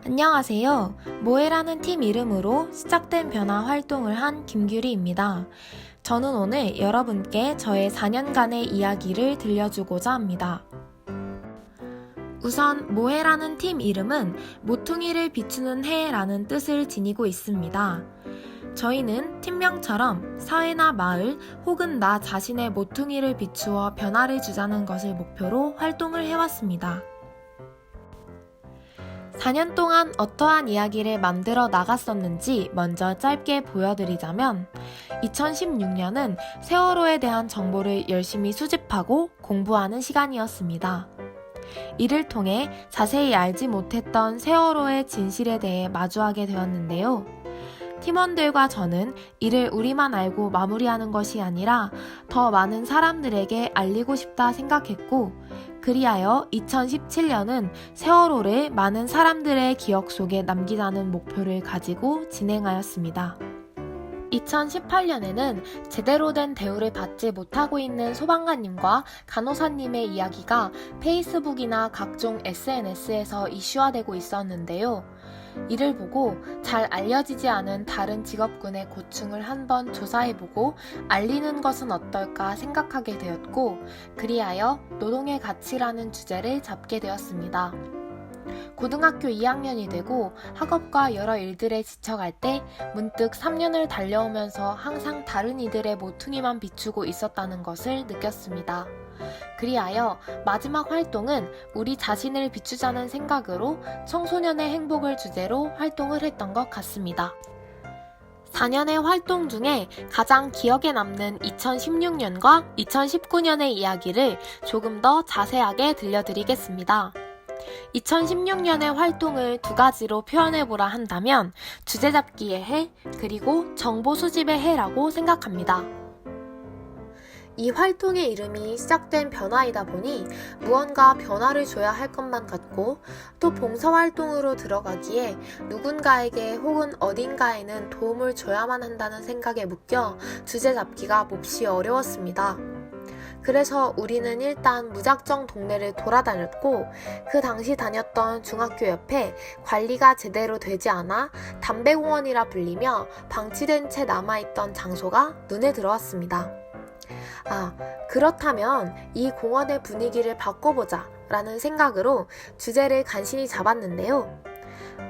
안녕하세요. 모에라는 팀 이름으로 시작된 변화 활동을 한 김규리입니다. 저는 오늘 여러분께 저의 4년간의 이야기를 들려주고자 합니다. 우선 모해라는 팀 이름은 모퉁이를 비추는 해라는 뜻을 지니고 있습니다. 저희는 팀명처럼 사회나 마을 혹은 나 자신의 모퉁이를 비추어 변화를 주자는 것을 목표로 활동을 해왔습니다. 4년 동안 어떠한 이야기를 만들어 나갔었는지 먼저 짧게 보여드리자면 2016년은 세월호에 대한 정보를 열심히 수집하고 공부하는 시간이었습니다. 이를 통해 자세히 알지 못했던 세월호의 진실에 대해 마주하게 되었는데요. 팀원들과 저는 이를 우리만 알고 마무리하는 것이 아니라 더 많은 사람들에게 알리고 싶다 생각했고, 그리하여 2017년은 세월호를 많은 사람들의 기억 속에 남기자는 목표를 가지고 진행하였습니다. 2018년에는 제대로 된 대우를 받지 못하고 있는 소방관님과 간호사님의 이야기가 페이스북이나 각종 SNS에서 이슈화되고 있었는데요. 이를 보고 잘 알려지지 않은 다른 직업군의 고충을 한번 조사해보고 알리는 것은 어떨까 생각하게 되었고, 그리하여 노동의 가치라는 주제를 잡게 되었습니다. 고등학교 2학년이 되고 학업과 여러 일들에 지쳐갈 때 문득 3년을 달려오면서 항상 다른 이들의 모퉁이만 비추고 있었다는 것을 느꼈습니다. 그리하여 마지막 활동은 우리 자신을 비추자는 생각으로 청소년의 행복을 주제로 활동을 했던 것 같습니다. 4년의 활동 중에 가장 기억에 남는 2016년과 2019년의 이야기를 조금 더 자세하게 들려드리겠습니다. 2016년의 활동을 두 가지로 표현해보라 한다면 주제 잡기의 해, 그리고 정보 수집의 해라고 생각합니다. 이 활동의 이름이 시작된 변화이다 보니 무언가 변화를 줘야 할 것만 같고, 또 봉사활동으로 들어가기에 누군가에게 혹은 어딘가에는 도움을 줘야만 한다는 생각에 묶여 주제 잡기가 몹시 어려웠습니다. 그래서 우리는 일단 무작정 동네를 돌아다녔고, 그 당시 다녔던 중학교 옆에 관리가 제대로 되지 않아 담배공원이라 불리며 방치된 채 남아있던 장소가 눈에 들어왔습니다. 그렇다면 이 공원의 분위기를 바꿔보자 라는 생각으로 주제를 간신히 잡았는데요.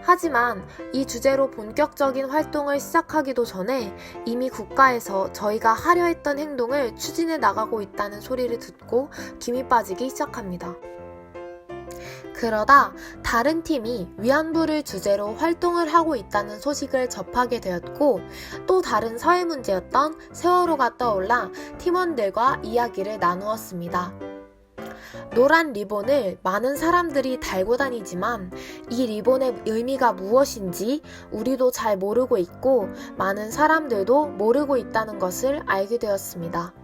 하지만 이 주제로 본격적인 활동을 시작하기도 전에 이미 국가에서 저희가 하려 했던 행동을 추진해 나가고 있다는 소리를 듣고 김이 빠지기 시작합니다. 그러다 다른 팀이 위안부를 주제로 활동을 하고 있다는 소식을 접하게 되었고, 또 다른 사회 문제였던 세월호가 떠올라 팀원들과 이야기를 나누었습니다. 노란 리본을 많은 사람들이 달고 다니지만 이 리본의 의미가 무엇인지 우리도 잘 모르고 있고 많은 사람들도 모르고 있다는 것을 알게 되었습니다.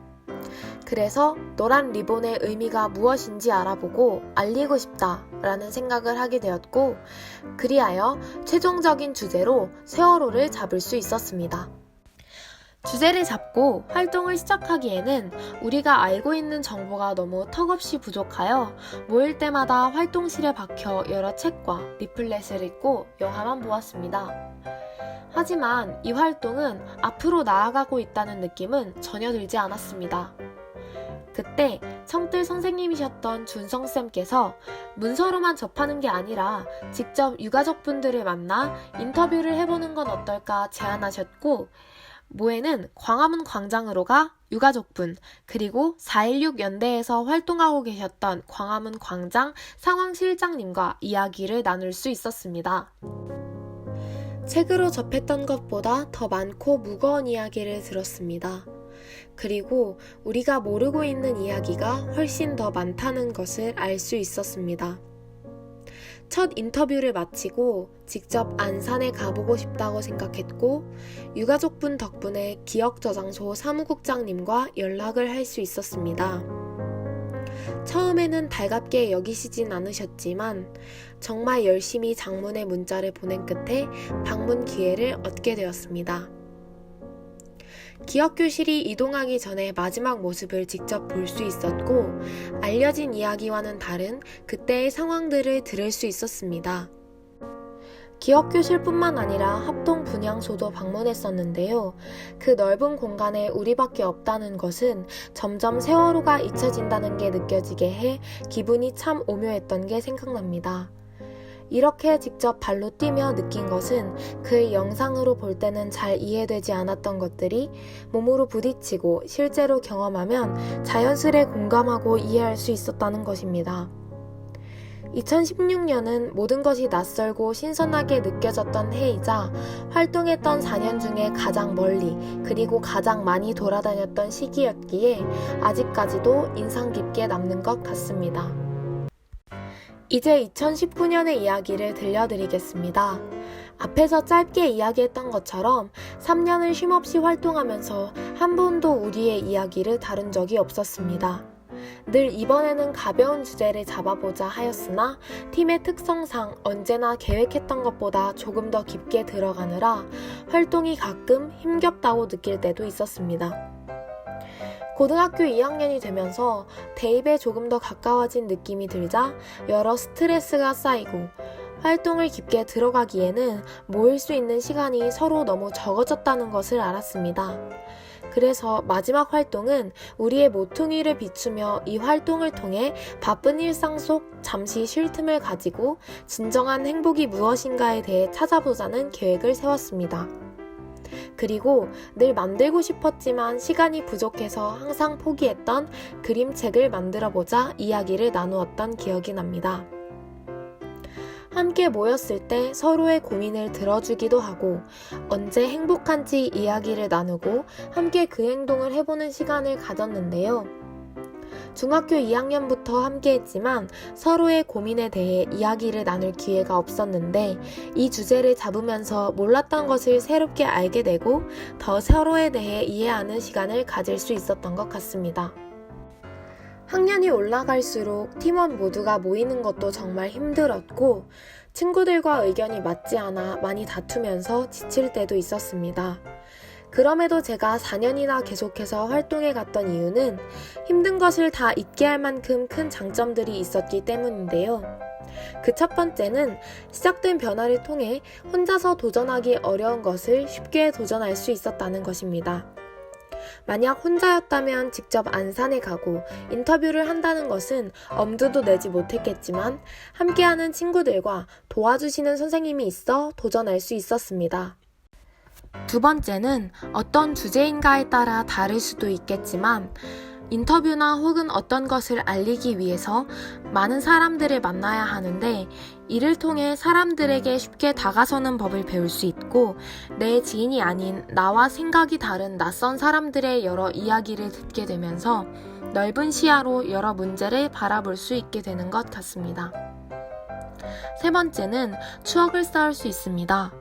그래서 노란 리본의 의미가 무엇인지 알아보고 알리고 싶다라는 생각을 하게 되었고, 그리하여 최종적인 주제로 세월호를 잡을 수 있었습니다. 주제를 잡고 활동을 시작하기에는 우리가 알고 있는 정보가 너무 턱없이 부족하여 모일 때마다 활동실에 박혀 여러 책과 리플렛을 읽고 영화만 보았습니다. 하지만 이 활동은 앞으로 나아가고 있다는 느낌은 전혀 들지 않았습니다. 그때 청뜰 선생님이셨던 준성쌤께서 문서로만 접하는 게 아니라 직접 유가족분들을 만나 인터뷰를 해보는 건 어떨까 제안하셨고, 모에는 광화문 광장으로 가 유가족분, 그리고 4.16 연대에서 활동하고 계셨던 광화문 광장 상황실장님과 이야기를 나눌 수 있었습니다. 책으로 접했던 것보다 더 많고 무거운 이야기를 들었습니다. 그리고 우리가 모르고 있는 이야기가 훨씬 더 많다는 것을 알 수 있었습니다. 첫 인터뷰를 마치고 직접 안산에 가보고 싶다고 생각했고, 유가족분 덕분에 기억저장소 사무국장님과 연락을 할 수 있었습니다. 처음에는 달갑게 여기시진 않으셨지만 정말 열심히 장문의 문자를 보낸 끝에 방문 기회를 얻게 되었습니다. 기억교실이 이동하기 전에 마지막 모습을 직접 볼 수 있었고, 알려진 이야기와는 다른 그때의 상황들을 들을 수 있었습니다. 기업교실뿐만 아니라 합동 분향소도 방문했었는데요. 그 넓은 공간에 우리밖에 없다는 것은 점점 세월호가 잊혀진다는 게 느껴지게 해 기분이 참 오묘했던 게 생각납니다. 이렇게 직접 발로 뛰며 느낀 것은 그 영상으로 볼 때는 잘 이해되지 않았던 것들이 몸으로 부딪히고 실제로 경험하면 자연스레 공감하고 이해할 수 있었다는 것입니다. 2016년은 모든 것이 낯설고 신선하게 느껴졌던 해이자 활동했던 4년 중에 가장 멀리 그리고 가장 많이 돌아다녔던 시기였기에 아직까지도 인상 깊게 남는 것 같습니다. 이제 2019년의 이야기를 들려드리겠습니다. 앞에서 짧게 이야기했던 것처럼 3년을 쉼없이 활동하면서 한 번도 우리의 이야기를 다룬 적이 없었습니다. 늘 이번에는 가벼운 주제를 잡아보자 하였으나 팀의 특성상 언제나 계획했던 것보다 조금 더 깊게 들어가느라 활동이 가끔 힘겹다고 느낄 때도 있었습니다. 고등학교 2학년이 되면서 대입에 조금 더 가까워진 느낌이 들자 여러 스트레스가 쌓이고 활동을 깊게 들어가기에는 모일 수 있는 시간이 서로 너무 적어졌다는 것을 알았습니다. 그래서 마지막 활동은 우리의 모퉁이를 비추며 이 활동을 통해 바쁜 일상 속 잠시 쉴 틈을 가지고 진정한 행복이 무엇인가에 대해 찾아보자는 계획을 세웠습니다. 그리고 늘 만들고 싶었지만 시간이 부족해서 항상 포기했던 그림책을 만들어보자 이야기를 나누었던 기억이 납니다. 함께 모였을 때 서로의 고민을 들어주기도 하고 언제 행복한지 이야기를 나누고 함께 그 행동을 해보는 시간을 가졌는데요. 중학교 2학년부터 함께 했지만 서로의 고민에 대해 이야기를 나눌 기회가 없었는데 이 주제를 잡으면서 몰랐던 것을 새롭게 알게 되고 더 서로에 대해 이해하는 시간을 가질 수 있었던 것 같습니다. 학년이 올라갈수록 팀원 모두가 모이는 것도 정말 힘들었고 친구들과 의견이 맞지 않아 많이 다투면서 지칠 때도 있었습니다. 그럼에도 제가 4년이나 계속해서 활동해 갔던 이유는 힘든 것을 다 잊게 할 만큼 큰 장점들이 있었기 때문인데요. 그 첫 번째는 시작된 변화를 통해 혼자서 도전하기 어려운 것을 쉽게 도전할 수 있었다는 것입니다. 만약 혼자였다면 직접 안산에 가고 인터뷰를 한다는 것은 엄두도 내지 못했겠지만 함께하는 친구들과 도와주시는 선생님이 있어 도전할 수 있었습니다. 두 번째는 어떤 주제인가에 따라 다를 수도 있겠지만 인터뷰나 혹은 어떤 것을 알리기 위해서 많은 사람들을 만나야 하는데 이를 통해 사람들에게 쉽게 다가서는 법을 배울 수 있고 내 지인이 아닌 나와 생각이 다른 낯선 사람들의 여러 이야기를 듣게 되면서 넓은 시야로 여러 문제를 바라볼 수 있게 되는 것 같습니다. 세 번째는 추억을 쌓을 수 있습니다.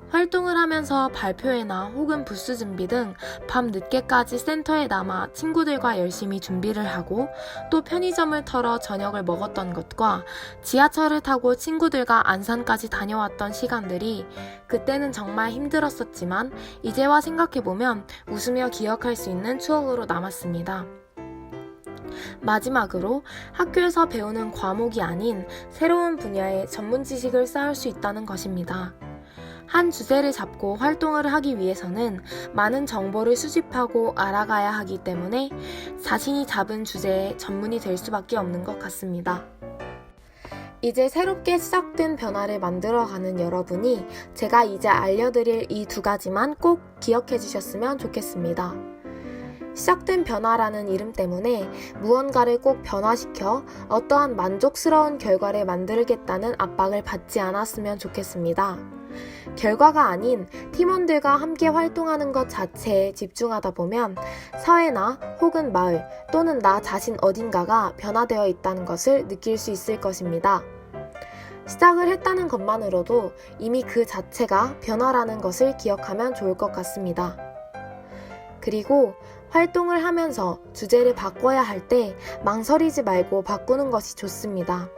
활동을 하면서 발표회나 혹은 부스 준비 등 밤 늦게까지 센터에 남아 친구들과 열심히 준비를 하고 또 편의점을 털어 저녁을 먹었던 것과 지하철을 타고 친구들과 안산까지 다녀왔던 시간들이 그때는 정말 힘들었었지만 이제와 생각해보면 웃으며 기억할 수 있는 추억으로 남았습니다. 마지막으로 학교에서 배우는 과목이 아닌 새로운 분야의 전문 지식을 쌓을 수 있다는 것입니다. 한 주제를 잡고 활동을 하기 위해서는 많은 정보를 수집하고 알아가야 하기 때문에 자신이 잡은 주제에 전문이 될 수밖에 없는 것 같습니다. 이제 새롭게 시작된 변화를 만들어가는 여러분이 제가 이제 알려드릴 이 두 가지만 꼭 기억해 주셨으면 좋겠습니다. 시작된 변화라는 이름 때문에 무언가를 꼭 변화시켜 어떠한 만족스러운 결과를 만들겠다는 압박을 받지 않았으면 좋겠습니다. 결과가 아닌 팀원들과 함께 활동하는 것 자체에 집중하다 보면 사회나 혹은 마을 또는 나 자신 어딘가가 변화되어 있다는 것을 느낄 수 있을 것입니다. 시작을 했다는 것만으로도 이미 그 자체가 변화라는 것을 기억하면 좋을 것 같습니다. 그리고 활동을 하면서 주제를 바꿔야 할 때 망설이지 말고 바꾸는 것이 좋습니다.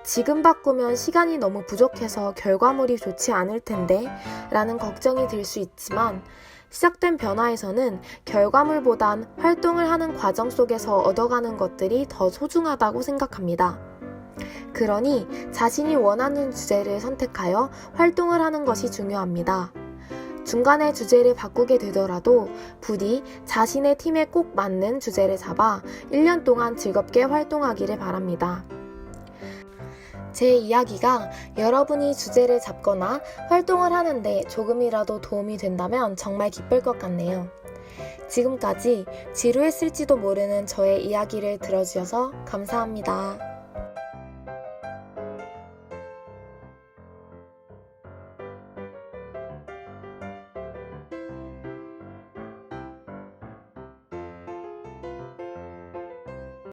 지금 바꾸면 시간이 너무 부족해서 결과물이 좋지 않을 텐데 라는 걱정이 들 수 있지만 시작된 변화에서는 결과물보단 활동을 하는 과정 속에서 얻어가는 것들이 더 소중하다고 생각합니다. 그러니 자신이 원하는 주제를 선택하여 활동을 하는 것이 중요합니다. 중간에 주제를 바꾸게 되더라도 부디 자신의 팀에 꼭 맞는 주제를 잡아 1년 동안 즐겁게 활동하기를 바랍니다. 제 이야기가 여러분이 주제를 잡거나 활동을 하는데 조금이라도 도움이 된다면 정말 기쁠 것 같네요. 지금까지 지루했을지도 모르는 저의 이야기를 들어주셔서 감사합니다.